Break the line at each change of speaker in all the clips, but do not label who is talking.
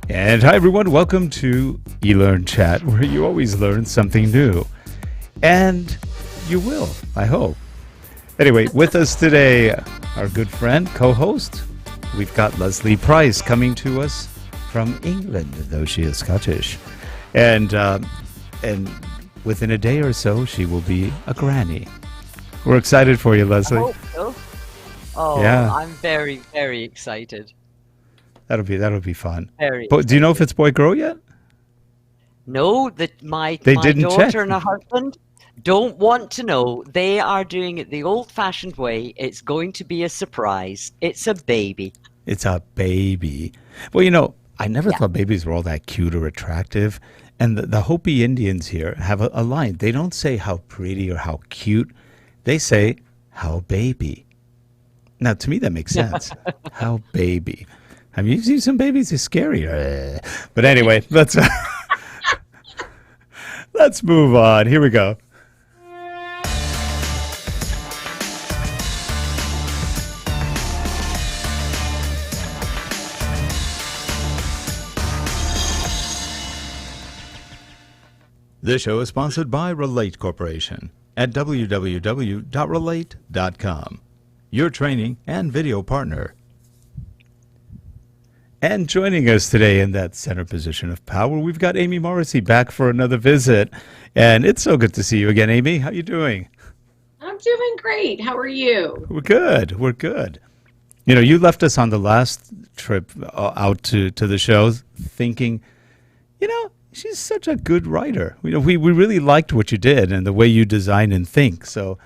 And hi everyone, welcome to eLearnChat, where you always learn something new. And you will, I hope. Anyway, with us today, our good friend, co-host, we've got Leslie Price coming to us from England, though she is Scottish. And within a day or so, she will be a granny. We're excited for you, Leslie.
I hope so. Oh,
Yeah.
I'm very, very excited.
That'll be fun.
Very
But do you know if
excited.
it's boy girl yet?
No, that my
didn't
daughter
check.
and her husband don't want to know. They are doing it the old-fashioned way. It's going to be a surprise. It's a baby.
It's a baby. Well, I never
Yeah.
thought babies were all that cute or attractive. And the Hopi Indians here have a line. They don't say how pretty or how cute. They say how baby. Now, to me, that makes sense. How baby. I mean, you've seen some babies, they're scary. But anyway, let's move on. Here we go. This show is sponsored by Relate Corporation at www.relate.com, your training and video partner. And joining us today in that center position of power, we've got Amy Morrisey back for another visit. And it's so good to see you again, Amy. How you doing?
I'm doing great. How are you?
We're good. We're good. You left us on the last trip out to the show thinking, she's such a good writer. We really liked what you did and the way you design and think. So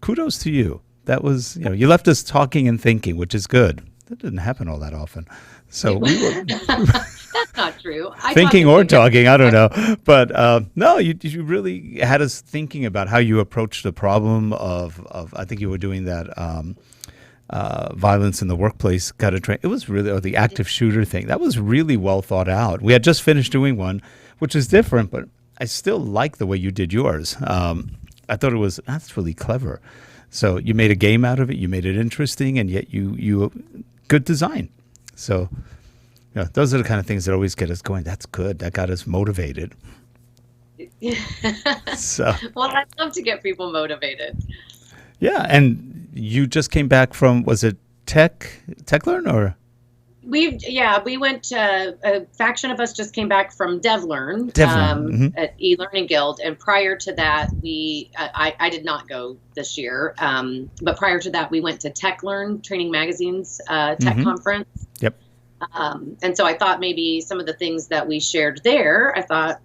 kudos to you. That was, you left us talking and thinking, which is good. That doesn't happen all that often. So we were
That's not true.
thinking or talking, I don't know. But no, you really had us thinking about how you approached the problem of I think you were doing that violence in the workplace kind of train. It was really, or the active shooter thing. That was really well thought out. We had just finished doing one, which is different, but I still like the way you did yours. I thought that's really clever. So you made a game out of it. You made it interesting, and yet you good design. So those are the kind of things that always get us going. That's good. That got us motivated. So
Well, I love to get people motivated.
yeah, and you just came back from, was it TechLearn or?
We went. A faction of us just came back from DevLearn, at eLearning Guild, and prior to that, I did not go this year. But prior to that, we went to TechLearn, Training Magazine's tech conference.
Yep.
And so I thought maybe some of the things that we shared there, I thought,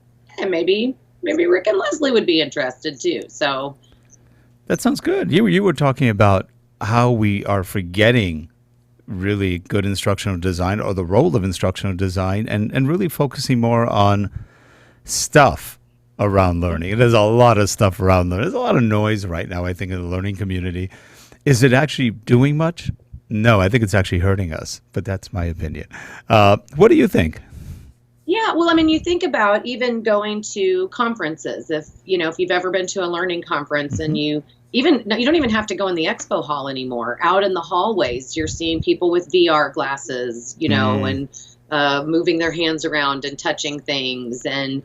maybe Rick and Leslie would be interested too. So
That sounds good. You were talking about how we are forgetting really good instructional design, or the role of instructional design, and really focusing more on stuff around learning. There's a lot of stuff around learning. There's a lot of noise right now, I think, in the learning community. Is it actually doing much? No, I think it's actually hurting us, but that's my opinion. What do you think?
yeah, well, I mean, you think about even going to conferences. If you've ever been to a learning conference and you don't even have to go in the expo hall anymore. Out in the hallways, you're seeing people with VR glasses, and moving their hands around and touching things. And,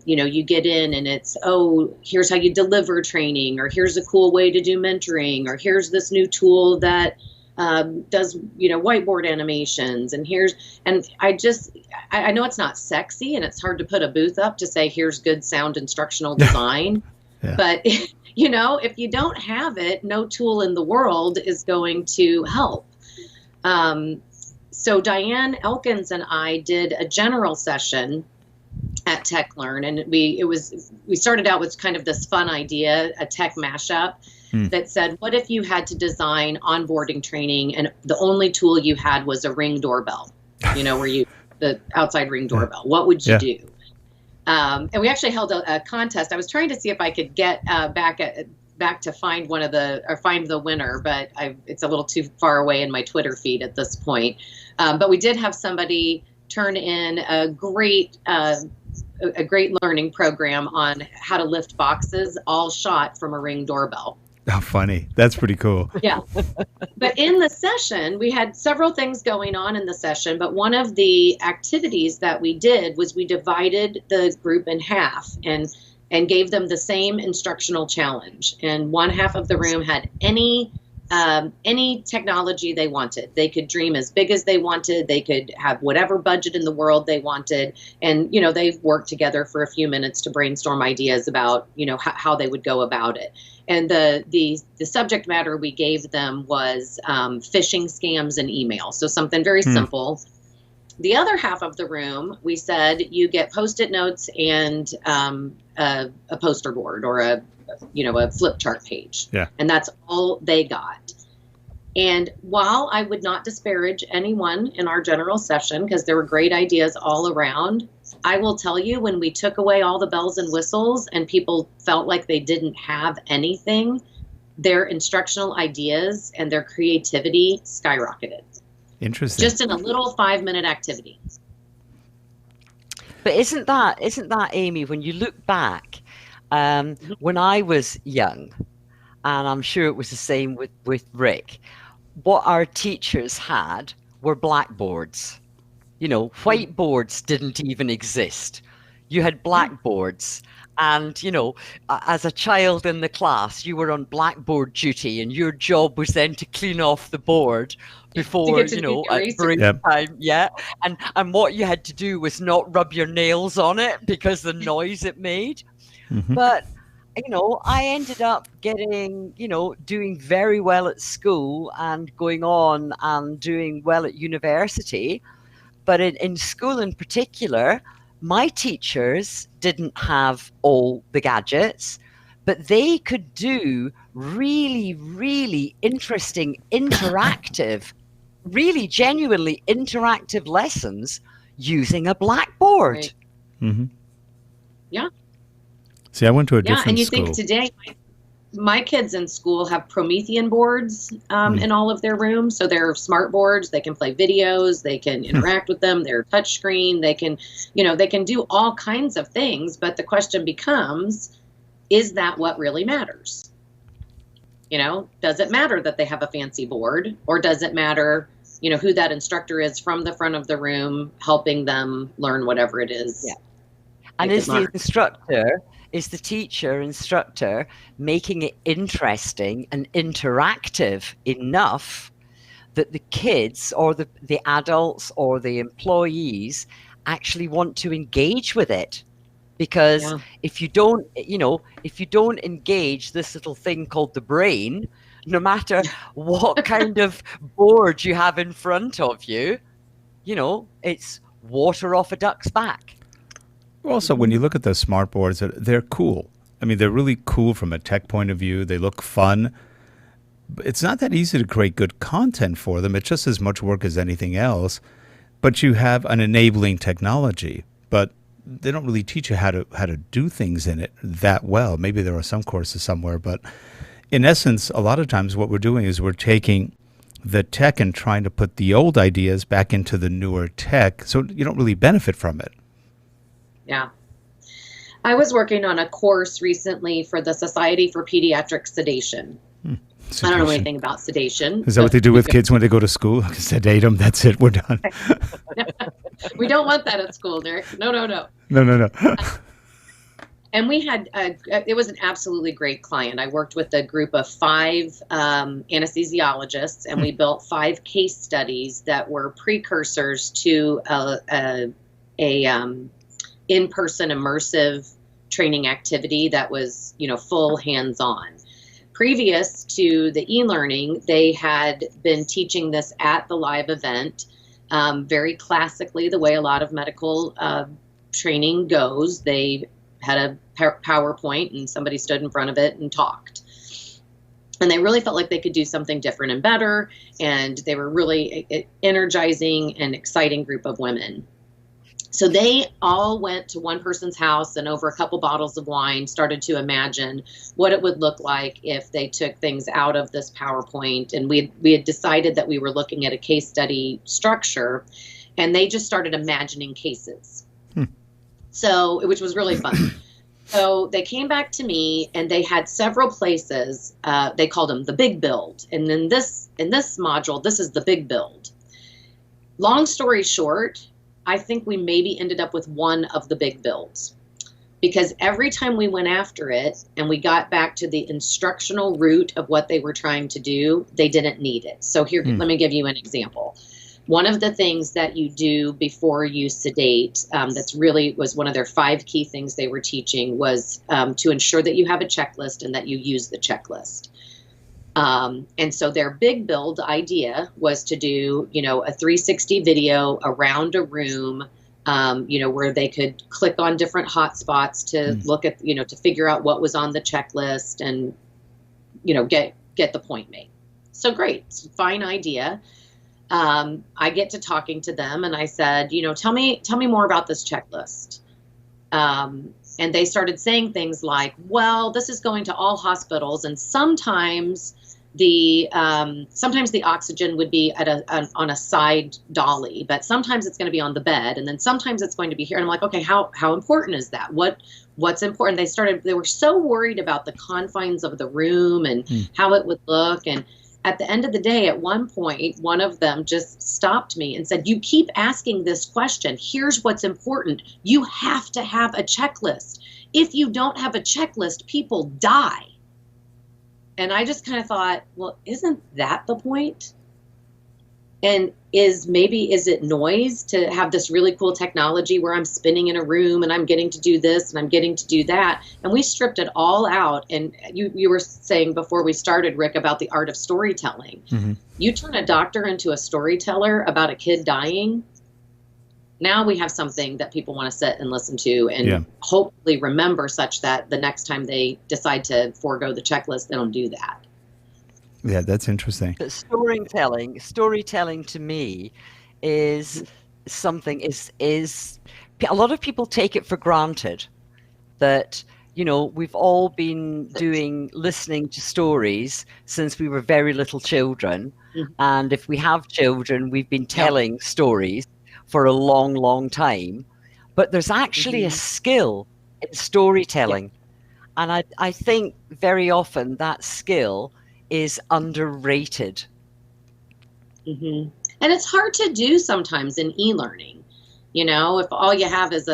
you get in and it's, here's how you deliver training, or here's a cool way to do mentoring, or here's this new tool that does, whiteboard animations. And I know it's not sexy and it's hard to put a booth up to say, here's good sound instructional design.
Yeah.
But, if you don't have it, no tool in the world is going to help. So Diane Elkins and I did a general session at TechLearn, and we started out with kind of this fun idea, a tech mashup that said, what if you had to design onboarding training and the only tool you had was a Ring doorbell, the outside Ring doorbell? What would you do? And we actually held a contest. I was trying to see if I could get back to find find the winner, but it's a little too far away in my Twitter feed at this point. But we did have somebody turn in a great learning program on how to lift boxes, all shot from a Ring doorbell.
Oh, funny. That's pretty cool.
Yeah. But in the session, we had several things going on in the session, but one of the activities that we did was we divided the group in half and gave them the same instructional challenge. And one half of the room had any technology they wanted. They could dream as big as they wanted. They could have whatever budget in the world they wanted. And, they worked together for a few minutes to brainstorm ideas about, how they would go about it. And the subject matter we gave them was phishing scams and email. So something very simple. The other half of the room, we said, you get Post-it notes and a poster board or a flip chart page.
Yeah.
And that's all they got. And while I would not disparage anyone in our general session, because there were great ideas all around, I will tell you, when we took away all the bells and whistles and people felt like they didn't have anything, their instructional ideas and their creativity skyrocketed.
Interesting.
Just in a little 5-minute activity.
But isn't that, Amy, when you look back, when I was young, and I'm sure it was the same with Rick, what our teachers had were blackboards. Whiteboards didn't even exist. You had blackboards. And, as a child in the class, you were on blackboard duty, and your job was then to clean off the board before, at break time. Yeah. And what you had to do was not rub your nails on it because the noise it made.
Mm-hmm.
But, I ended up getting, doing very well at school and going on and doing well at university. But in school in particular, my teachers didn't have all the gadgets, but they could do really, really interesting, interactive, really genuinely interactive lessons using a blackboard.
Right.
Mm-hmm.
Yeah.
See, I went to a different
and you
school.
think today, my kids in school have Promethean boards in all of their rooms. So they're smart boards. They can play videos. They can interact with them. They're touchscreen. They can, they can do all kinds of things. But the question becomes, is that what really matters? Does it matter that they have a fancy board, or does it matter, who that instructor is from the front of the room helping them learn whatever it is?
Yeah. And is the teacher instructor making it interesting and interactive enough that the kids or the adults or the employees actually want to engage with it? Because if you don't engage this little thing called the brain, no matter what kind of board you have in front of you, it's water off a duck's back.
Also, when you look at the smart boards, they're cool. I mean, they're really cool from a tech point of view. They look fun. It's not that easy to create good content for them. It's just as much work as anything else. But you have an enabling technology, but they don't really teach you how to do things in it that well. Maybe there are some courses somewhere, but in essence, a lot of times what we're doing is we're taking the tech and trying to put the old ideas back into the newer tech, so you don't really benefit from it.
Yeah. I was working on a course recently for the Society for Pediatric Sedation. I don't know anything about sedation.
Is that what they do with kids when they go to school? Sedate them, that's it, we're done.
We don't want that at school, Derek. No.
No.
And we had, it was an absolutely great client. I worked with a group of 5 anesthesiologists, and we built 5 case studies that were precursors to a in-person immersive training activity that was, full hands-on. Previous to the e-learning, they had been teaching this at the live event, very classically, the way a lot of medical training goes. They had a PowerPoint and somebody stood in front of it and talked. And they really felt like they could do something different and better. And they were really energizing and exciting group of women. So they all went to one person's house and over a couple bottles of wine started to imagine what it would look like if they took things out of this PowerPoint. And we had decided that we were looking at a case study structure, and they just started imagining cases. So, which was really fun. So they came back to me, and they had several places. They called them the big build. And then in this module, this is the big build. Long story short, I think we maybe ended up with one of the big builds, because every time we went after it and we got back to the instructional root of what they were trying to do, they didn't need it. So here, let me give you an example. One of the things that you do before you sedate, that's really was one of their 5 key things they were teaching, was to ensure that you have a checklist and that you use the checklist. And so their big build idea was to do, a 360 video around a room, where they could click on different hotspots to look at, to figure out what was on the checklist and, get the point made. So great, fine idea. I get to talking to them, and I said, tell me more about this checklist. And they started saying things like, well, this is going to all hospitals, and sometimes the oxygen would be on a side dolly, but sometimes it's going to be on the bed, and then sometimes it's going to be here. And I'm like, okay, how important is that? What's important? They were so worried about the confines of the room and how it would look. And at the end of the day, at one point, one of them just stopped me and said, you keep asking this question. Here's what's important. You have to have a checklist. If you don't have a checklist, people die. And I just kind of thought, well, isn't that the point? And is it noise to have this really cool technology where I'm spinning in a room and I'm getting to do this and I'm getting to do that? And we stripped it all out. And you were saying before we started, Rick, about the art of storytelling. Mm-hmm. You turn a doctor into a storyteller about a kid dying. Now we have something that people want to sit and listen to and hopefully remember, such that the next time they decide to forego the checklist, they don't do that.
Yeah, that's interesting.
But storytelling to me is something is a lot of people take it for granted that, we've all been listening to stories since we were very little children. Mm-hmm. And if we have children, we've been telling stories for a long, long time. But there's actually a skill in storytelling. Yeah. And I think very often that skill is underrated.
Mm-hmm. And it's hard to do sometimes in e-learning. If all you have is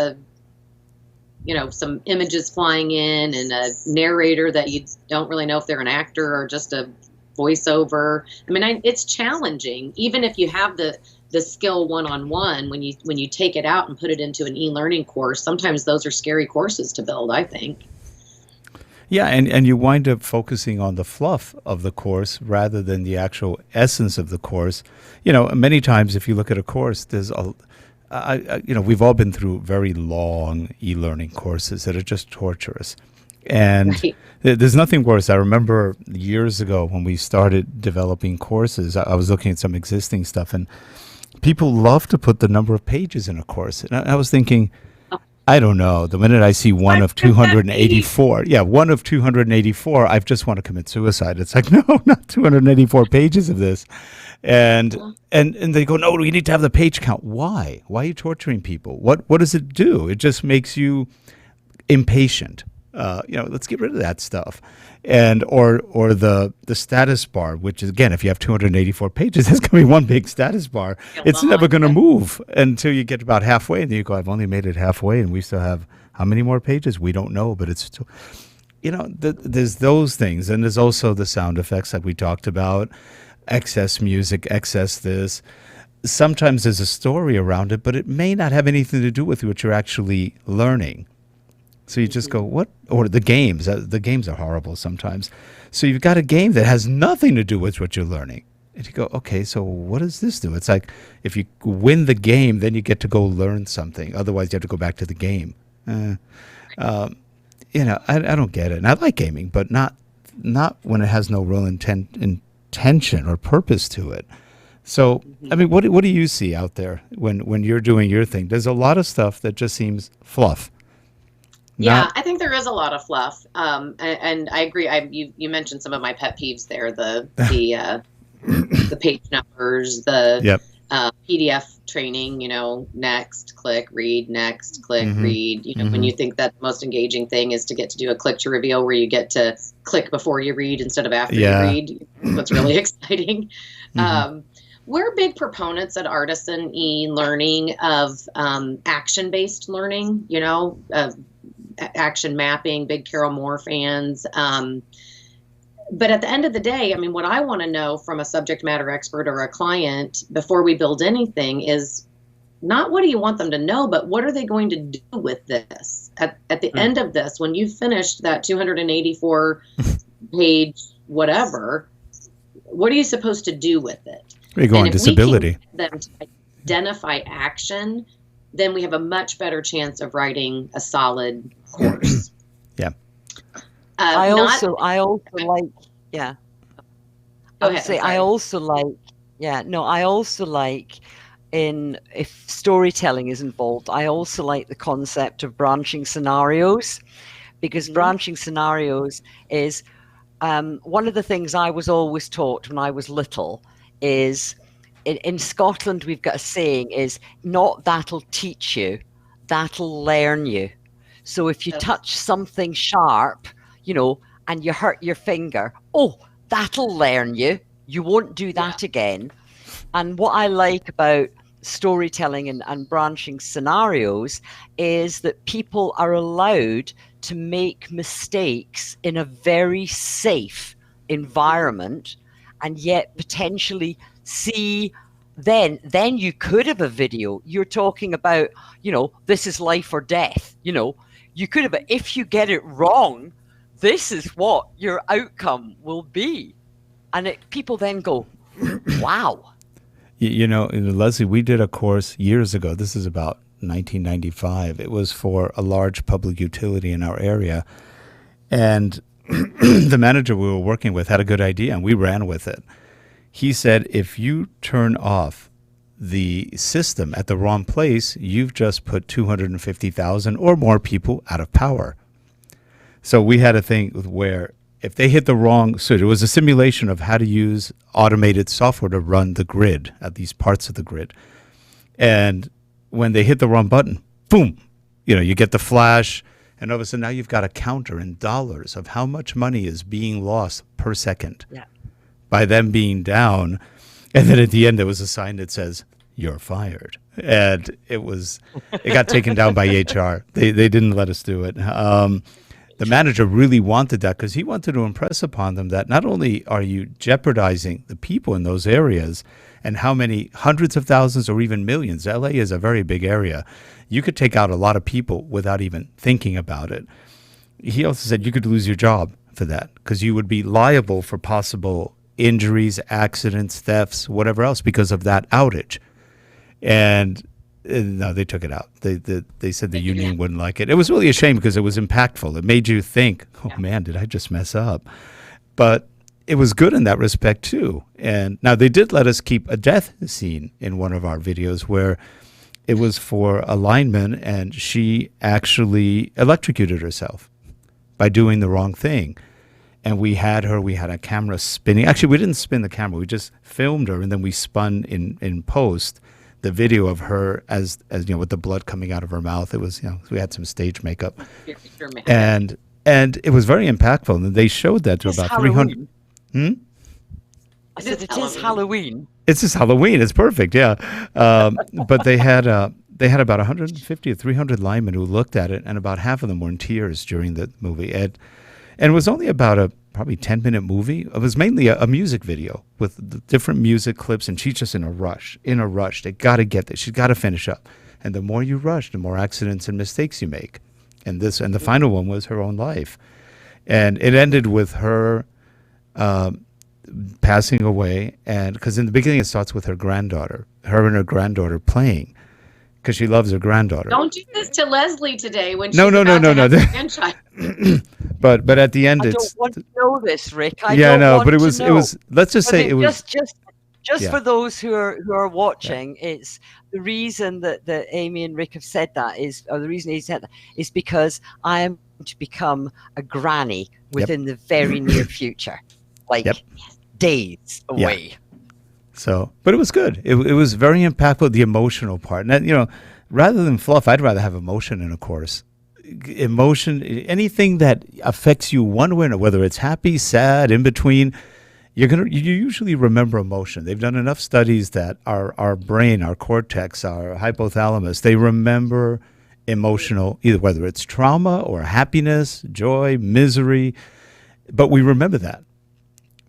some images flying in and a narrator that you don't really know if they're an actor or just a voiceover. It's challenging, even if you have the skill one-on-one. When you take it out and put it into an e-learning course, sometimes those are scary courses to build, I think.
Yeah, and you wind up focusing on the fluff of the course rather than the actual essence of the course. Many times if you look at a course, there's we've all been through very long e-learning courses that are just torturous. And there's nothing worse. I remember years ago when we started developing courses, I was looking at some existing stuff, and people love to put the number of pages in a course. And I was thinking, I don't know. The minute I see one of 284, one of 284, I just want to commit suicide. It's like, no, not 284 pages of this. And they go, no, we need to have the page count. Why? Why are you torturing people? What does it do? It just makes you impatient. Let's get rid of that stuff. And or the status bar, which is, again, if you have 284 pages, there's going to be one big status bar. It's never going to move until you get about halfway, and then you go, I've only made it halfway, and we still have how many more pages? We don't know, but it's still, there's those things, and there's also the sound effects that we talked about, excess music, excess this. Sometimes there's a story around it, but it may not have anything to do with what you're actually learning. So you just go, what? Or the games. The games are horrible sometimes. So you've got a game that has nothing to do with what you're learning. And you go, okay, so what does this do? It's like if you win the game, then you get to go learn something. Otherwise, you have to go back to the game. I don't get it. And I like gaming, but not when it has no real intention or purpose to it. So, what do you see out there when you're doing your thing? There's a lot of stuff that just seems fluff.
Yeah, I think there is a lot of fluff, and I agree. You mentioned some of my pet peeves there: the page numbers, PDF training, next, click, read, next, click,
Mm-hmm.
read. When you think that the most engaging thing is to get to do a click to reveal where you get to click before you read instead of after you read. What's really exciting.
Mm-hmm.
We're big proponents at Artisan E-Learning of action-based learning, action mapping, big Carol Moore fans. But at the end of the day, I mean, what I want to know from a subject matter expert or a client before we build anything is not what do you want them to know, but what are they going to do with this? At the end of this, when you've finished that 284 page whatever, what are you supposed to do with it?
We go on disability.
If we can get them to identify action, then we have a much better chance of writing a solid course.
Yeah.
I also like, yeah.
Go ahead.
I also like if storytelling is involved, I also like the concept of branching scenarios, because branching scenarios is one of the things I was always taught when I was little is in Scotland, we've got a saying is not that'll teach you, that'll learn you. So if you touch something sharp, and you hurt your finger, that'll learn you. You won't do that again. And what I like about storytelling and branching scenarios is that people are allowed to make mistakes in a very safe environment, and yet potentially see then you could have a video. You're talking about, this is life or death. You could have, if you get it wrong, this is what your outcome will be. And people then go, wow.
Leslie, we did a course years ago. This is about 1995. It was for a large public utility in our area. And the manager we were working with had a good idea, and we ran with it. He said, if you turn off the system at the wrong place, you've just put 250,000 or more people out of power. So we had a thing where if they hit the wrong, so it was a simulation of how to use automated software to run the grid at these parts of the grid. And when they hit the wrong button, boom, you get the flash, and all of a sudden now you've got a counter in dollars of how much money is being lost per second by them being down. And then at the end, there was a sign that says, "You're fired." And it got taken down by HR. They didn't let us do it. The manager really wanted that because he wanted to impress upon them that not only are you jeopardizing the people in those areas and how many hundreds of thousands or even millions, LA is a very big area. You could take out a lot of people without even thinking about it. He also said you could lose your job for that because you would be liable for possible injuries, accidents, thefts, whatever else because of that outage. And no, they took it out. They said the union wouldn't like it. It was really a shame because it was impactful. It made you think, man, did I just mess up? But it was good in that respect too. And now they did let us keep a death scene in one of our videos where it was for a lineman and she actually electrocuted herself by doing the wrong thing. And we had a camera spinning. Actually, we didn't spin the camera. We just filmed her and then we spun in post the video of her as with the blood coming out of her mouth. It was, we had some stage makeup, and it was very impactful. And they showed that to about 300.
I said it is Halloween.
It's just Halloween. It's perfect, yeah. But they had about 150 or 300 linemen who looked at it, and about half of them were in tears during the movie. And it was only about a probably 10-minute movie. It was mainly a music video with the different music clips, and she's just in a rush. They got to get this. She's got to finish up. And the more you rush, the more accidents and mistakes you make. And the final one was her own life. And it ended with her passing away. And because in the beginning, it starts with her and her granddaughter playing. Because she loves her granddaughter.
Don't do this to Leslie today when she's
no. But at the end,
I don't want to know this, Rick.
But it was. Let's just say it was
just for those who are watching. Yeah. It's the reason that Amy and Rick have said that the reason he said that is because I am going to become a granny within the very near future, days away.
Yeah. So, but it was good. It was very impactful, the emotional part. And that, rather than fluff, I'd rather have emotion in a course. Emotion, anything that affects you one way or another, whether it's happy, sad, in between, you usually remember emotion. They've done enough studies that our brain, our cortex, our hypothalamus, they remember emotional, either whether it's trauma or happiness, joy, misery, but we remember that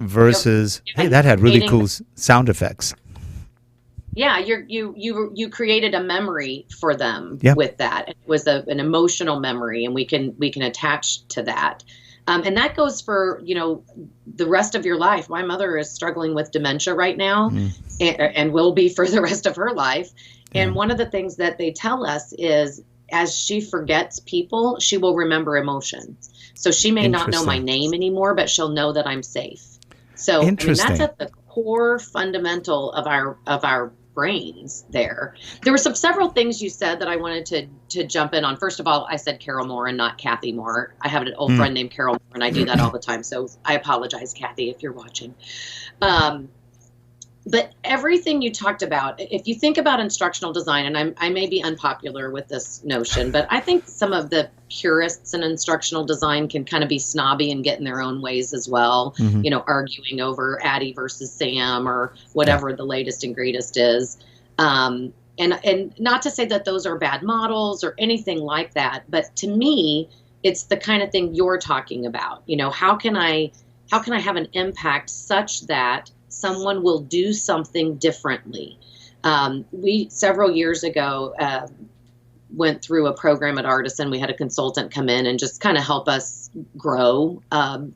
versus, hey, that had really cool sound effects.
Yeah, you created a memory for them
Yep.
with that. It was an emotional memory, and we can attach to that. And that goes for, the rest of your life. My mother is struggling with dementia right now, and will be for the rest of her life. And one of the things that they tell us is, as she forgets people, she will remember emotion. So she may not know my name anymore, but she'll know that I'm safe. So that's at the core fundamental of our brains there. There were several things you said that I wanted to jump in on. First of all, I said Carol Moore and not Kathy Moore. I have an old friend named Carol Moore, and I do that all the time. So I apologize, Kathy, if you're watching. But everything you talked about, if you think about instructional design, and I may be unpopular with this notion, but I think some of the purists in instructional design can kind of be snobby and get in their own ways as well, arguing over Addie versus Sam or whatever the latest and greatest is. And not to say that those are bad models or anything like that, but to me, it's the kind of thing you're talking about. How can I have an impact such that someone will do something differently? We, several years ago, went through a program at Artisan. We had a consultant come in and just kind of help us grow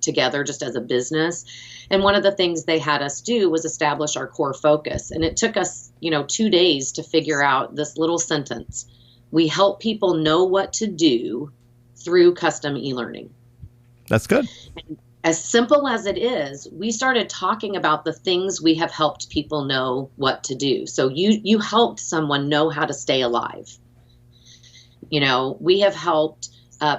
together just as a business. And one of the things they had us do was establish our core focus. And it took us, 2 days to figure out this little sentence. We help people know what to do through custom e-learning.
That's good.
And as simple as it is, we started talking about the things we have helped people know what to do. So you helped someone know how to stay alive. We have helped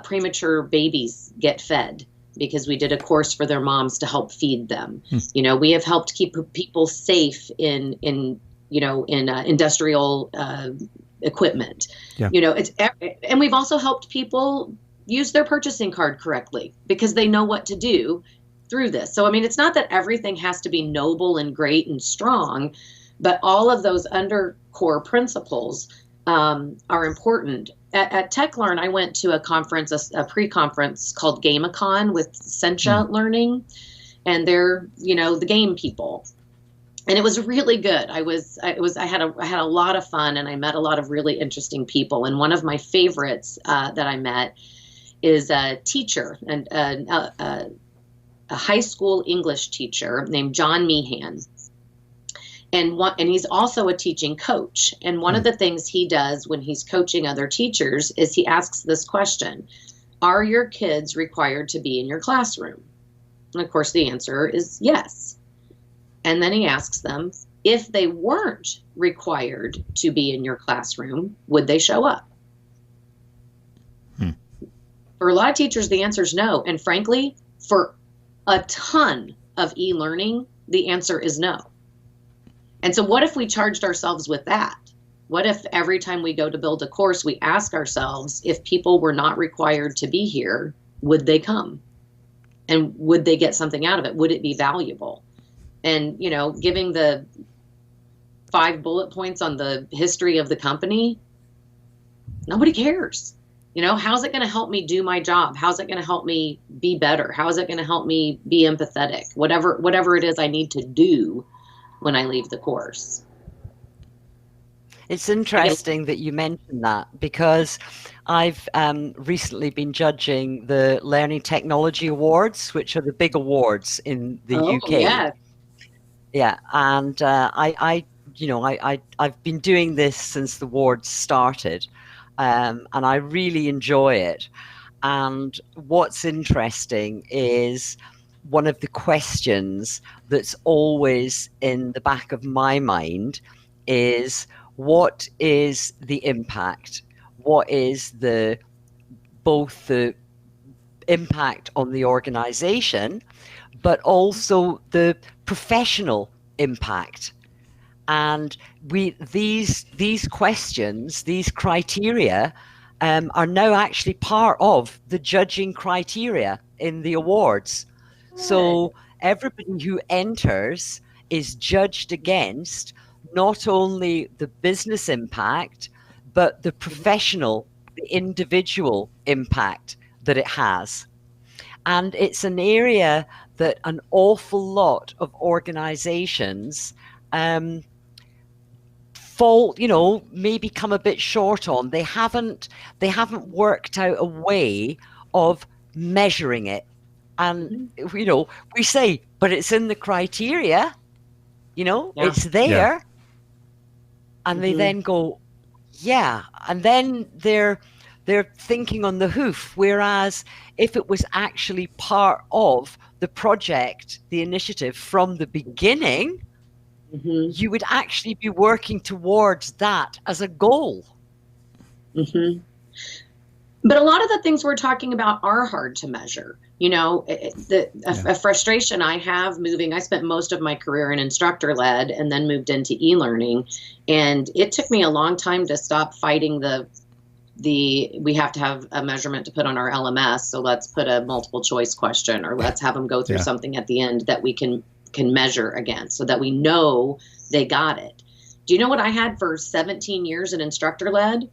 premature babies get fed because we did a course for their moms to help feed them. We have helped keep people safe in industrial equipment.
Yeah.
And we've also helped people use their purchasing card correctly because they know what to do through this. So, it's not that everything has to be noble and great and strong, but all of those under core principles are important. At TechLearn, I went to a conference, a pre-conference called GameCon with Sencha Learning, and they're, the game people. And it was really good. I had a lot of fun, and I met a lot of really interesting people. And one of my favorites that I met is a teacher, and a high school English teacher named John Meehan. And he's also a teaching coach. And one of the things he does when he's coaching other teachers is he asks this question: are your kids required to be in your classroom? And of course the answer is yes. And then he asks them, if they weren't required to be in your classroom, would they show up? For a lot of teachers, the answer is no. And frankly, for a ton of e-learning, the answer is no. And so what if we charged ourselves with that? What if every time we go to build a course, we ask ourselves, if people were not required to be here, would they come? And would they get something out of it? Would it be valuable? And, giving the 5 bullet points on the history of the company, nobody cares. How's it going to help me do my job? How's it going to help me be better? How is it going to help me be empathetic? Whatever it is I need to do when I leave the course.
It's interesting that you mentioned that, because I've recently been judging the Learning Technology Awards, which are the big awards in the UK. Yeah, and I've been doing this since the awards started, and I really enjoy it. And what's interesting is one of the questions that's always in the back of my mind is, what is the impact? What is both the impact on the organization, but also the professional impact? And these questions, these criteria, are now actually part of the judging criteria in the awards. So everybody who enters is judged against not only the business impact, but the professional, the individual impact that it has. And it's an area that an awful lot of organizations maybe come a bit short on. They haven't worked out a way of measuring it. And we say, but it's in the criteria, it's there.
Yeah.
And they then go, yeah. And then they're thinking on the hoof. Whereas if it was actually part of the project, the initiative from the beginning, you would actually be working towards that as a goal.
But a lot of the things we're talking about are hard to measure. A frustration I have moving, I spent most of my career in instructor-led and then moved into e-learning. And it took me a long time to stop fighting we have to have a measurement to put on our LMS. So let's put a multiple choice question, or let's have them go through something at the end that we can measure against so that we know they got it. Do you know what I had for 17 years in instructor-led?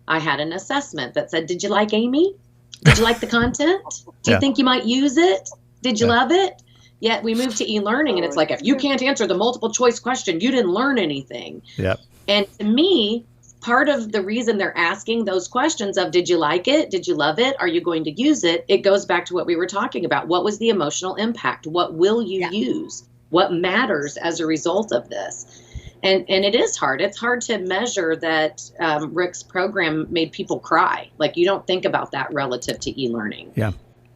I had an assessment that said, did you like Amy? Did you like the content? Do you think you might use it? Did you love it? Yet we moved to e-learning and it's like, if you can't answer the multiple choice question, you didn't learn anything. Yep. And to me, part of the reason they're asking those questions of, did you like it? Did you love it? Are you going to use it? It goes back to what we were talking about. What was the emotional impact? What will you use? What matters as a result of this? And it is hard. It's hard to measure that Rick's program made people cry. Like, you don't think about that relative to e-learning.
Yeah.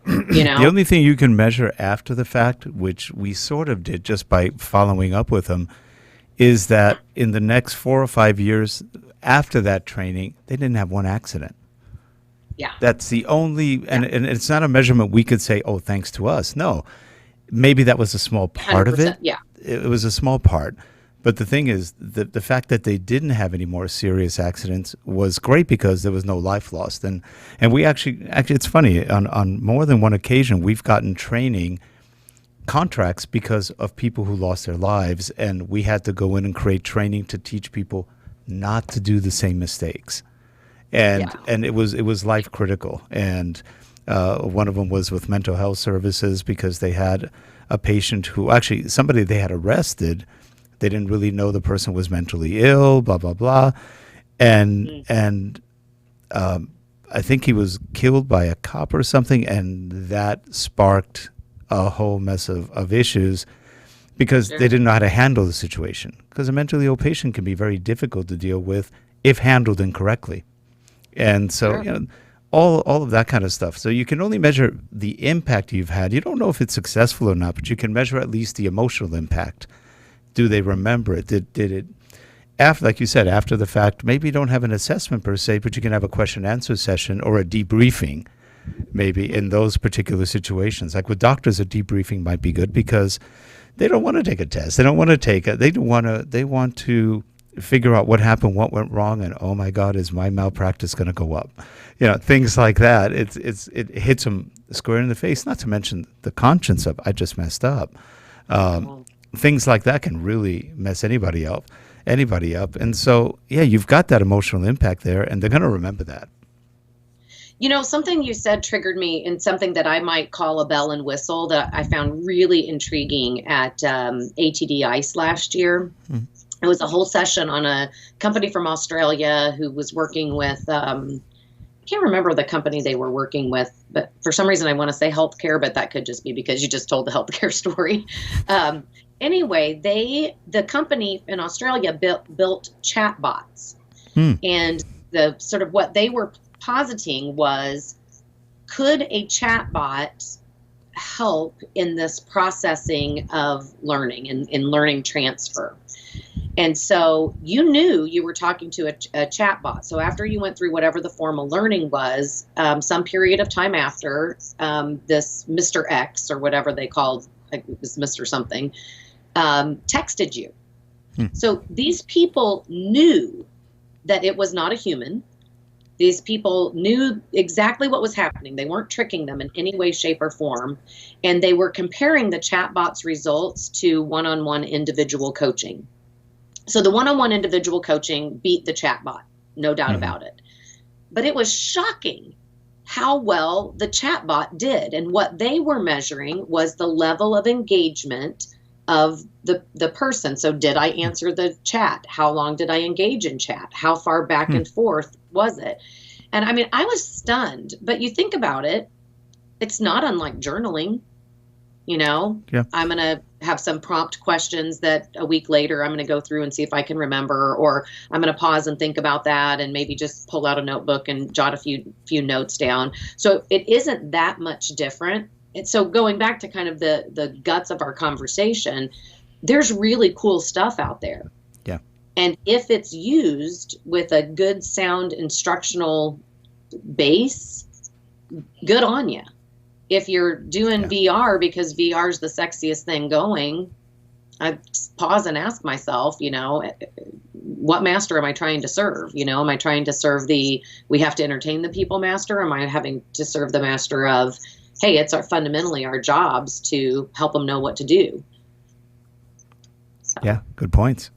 The only thing you can measure after the fact, which we sort of did just by following up with them, is that in the next 4 or 5 years after that training, they didn't have one accident.
Yeah.
That's the only, and it's not a measurement we could say, oh, thanks to us. No. Maybe that was a small part of it.
Yeah.
It was a small part. But the thing is, the fact that they didn't have any more serious accidents was great because there was no life lost. And we actually, it's funny, on more than one occasion, we've gotten training contracts because of people who lost their lives, and we had to go in and create training to teach people not to do the same mistakes. And it was life critical. And one of them was with mental health services because they had a patient who actually, somebody they had arrested. They didn't really know the person was mentally ill, blah, blah, blah. And I think he was killed by a cop or something, and that sparked a whole mess of issues because they didn't know how to handle the situation. Because a mentally ill patient can be very difficult to deal with if handled incorrectly. And so, all of that kind of stuff. So you can only measure the impact you've had. You don't know if it's successful or not, but you can measure at least the emotional impact. Do they remember it? Did it, after, like you said, after the fact? Maybe you don't have an assessment per se, but you can have a question answer session or a debriefing, maybe in those particular situations. Like with doctors, a debriefing might be good because they don't want to take a test. They don't want to take it. They want to figure out what happened, what went wrong, and oh my God, is my malpractice going to go up? Things like that. It hits them square in the face. Not to mention the conscience of I just messed up. Things like that can really mess anybody up. And so, you've got that emotional impact there, and they're going to remember that.
Something you said triggered me in something that I might call a bell and whistle that I found really intriguing at ATD ICE last year. It was a whole session on a company from Australia who was working with, I can't remember the company they were working with, but for some reason I want to say healthcare, but that could just be because you just told the healthcare story. Anyway, the company in Australia built chatbots, and the sort of what they were positing was, could a chatbot help in this processing of learning and in learning transfer? And so you knew you were talking to a chatbot. So after you went through whatever the formal learning was, some period of time after, this Mr. X or whatever they called, like it was Mr. something, texted you So these people knew that it was not a human. These people knew exactly what was happening. They weren't tricking them in any way, shape, or form. And they were comparing the chatbot's results to one-on-one individual coaching. So the one-on-one individual coaching beat the chatbot, no doubt about it. But it was shocking how well the chatbot did. And what they were measuring was the level of engagement of the person. So did I answer the chat? How long did I engage in chat? How far back and forth was it? And I mean, I was stunned, but you think about it, it's not unlike journaling. You know, I'm going to have some prompt questions that a week later I'm going to go through and see if I can remember, or I'm going to pause and think about that and maybe just pull out a notebook and jot a few notes down. So it isn't that much different. And so going back to kind of the guts of our conversation, there's really cool stuff out there.
Yeah.
And if it's used with a good sound instructional base, good on you. If you're doing VR because VR is the sexiest thing going, I pause and ask myself, you know, what master am I trying to serve? You know, am I trying to serve we have to entertain the people master? Or am I having to serve the master of, hey, it's fundamentally our jobs to help them know what to do? So.
Yeah, good points.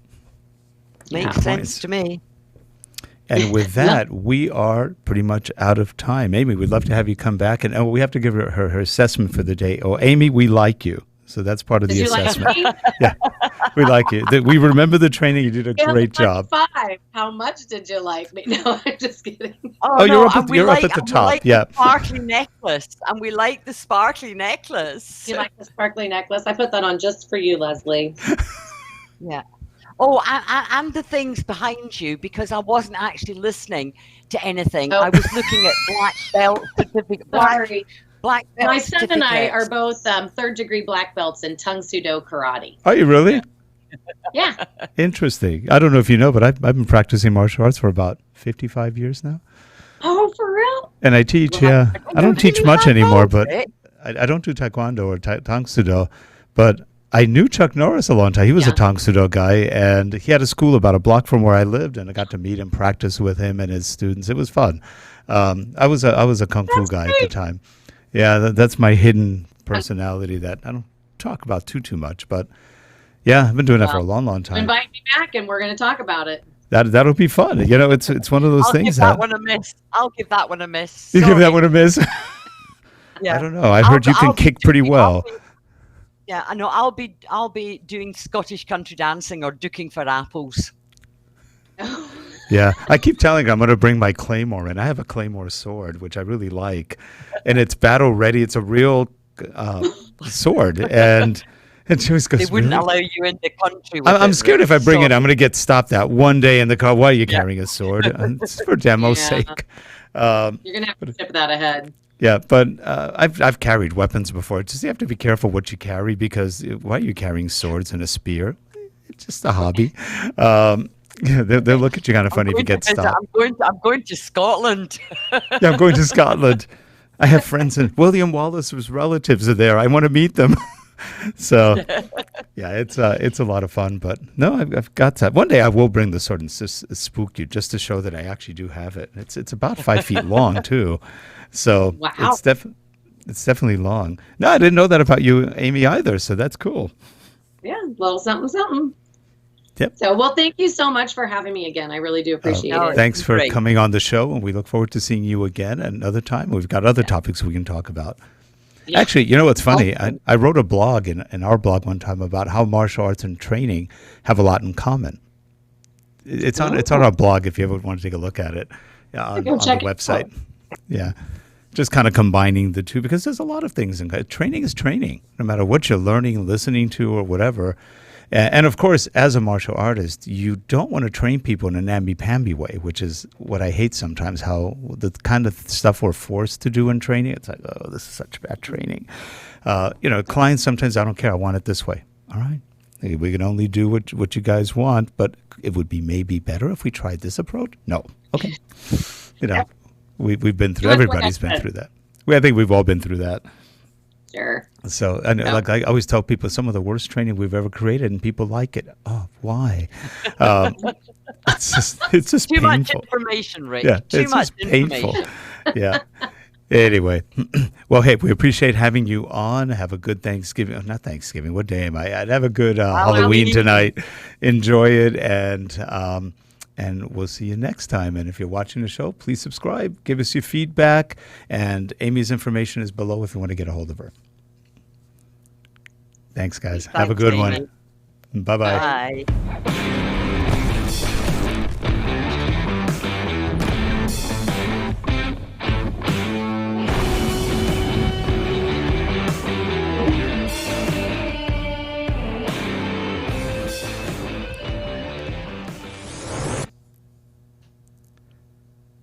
Makes sense to me.
And with that, we are pretty much out of time. Amy, we'd love to have you come back. And we have to give her assessment for the day. Oh, Amy, we like you. So that's part of the assessment.
Like me?
Yeah, we like you. We remember the training. You did a great job.
5. How much did you like me? No, I'm just kidding.
Oh, you're up at the top.
Like the sparkly necklace. And we like the sparkly necklace.
You like the sparkly necklace? I put that on just for you, Leslie.
Yeah. Oh, and the things behind you, because I wasn't actually listening to anything. I was looking at black belt certificate.
Sorry.
Black belt
My son and I are both 3rd-degree black belts in Tung Sudo Karate.
Are you really?
Yeah.
Interesting. I don't know if you know, but I've been practicing martial arts for about 55 years now.
Oh, for real?
And I teach, I don't teach much anymore, but I don't do taekwondo or Tang Sudo, but I knew Chuck Norris a long time. He was a Tang Sudo guy, and he had a school about a block from where I lived, and I got to meet and practice with him and his students. It was fun. I was a kung fu guy at the time. Yeah, that's my hidden personality that I don't talk about too much, but yeah, I've been doing that for a long time.
Invite me back, and we're going to talk about it.
That'll be fun. You know, it's one of those things.
I'll give that one a miss.
You give that one a miss?
Yeah.
I don't know. I heard you can kick pretty well.
Yeah, I know. I'll be doing Scottish country dancing or duking for apples.
Yeah, I keep telling her I'm going to bring my claymore in. I have a claymore sword, which I really like, and it's battle ready. It's a real sword, and she always goes,
they wouldn't
really?
allow you in the country.
I'm scared if I bring it, I'm going to get stopped at one day in the car. Why are you carrying a sword? It's for demo's sake.
You're going to have to ship that ahead.
Yeah, but I've carried weapons before. Just you have to be careful what you carry, because why are you carrying swords and a spear? It's just a hobby. They'll look at you kind of funny if you get stopped.
I'm going to Scotland.
Yeah, I'm going to Scotland. I have friends, and William Wallace's relatives are there. I want to meet them. So, yeah, it's a lot of fun. But no, I've got that. One day I will bring the sword and spook you, just to show that I actually do have it. It's about 5 feet long too. So it's definitely long. No, I didn't know that about you, Amy, either. So that's cool.
Yeah, little something.
Yep.
So, well, thank you so much for having me again. I really do appreciate it.
Thanks for coming on the show, and we look forward to seeing you again another time. We've got other topics we can talk about. Yeah. Actually, you know what's funny? I wrote a blog in our blog one time about how martial arts and training have a lot in common. It's on our blog if you ever want to take a look at it on the website. Yeah. Just kind of combining the two, because there's a lot of things in training is training, no matter what you're learning, listening to, or whatever. And of course, as a martial artist, you don't want to train people in a namby-pamby way, which is what I hate sometimes, how the kind of stuff we're forced to do in training. It's like, oh, this is such bad training. Clients sometimes, I don't care, I want it this way. All right. We can only do what you guys want, but it would be maybe better if we tried this approach. No. Okay. We've been through, everybody's been through that. I think we've all been through that.
Sure.
So, and like I always tell people, some of the worst training we've ever created, and people like it. Oh, why? It's just
Too much
painful.
information, Rick.
Yeah,
Too
it's
much
just painful.
information.
Yeah. Anyway, well, hey, we appreciate having you on. Have a good Thanksgiving. Oh, not Thanksgiving. What day am I? I'd have a good Halloween tonight. Enjoy it, and we'll see you next time. And if you're watching the show, please subscribe. Give us your feedback. And Amy's information is below if you want to get a hold of her. Thanks, guys. Have a good
Amy.
one. Bye-bye.
Bye.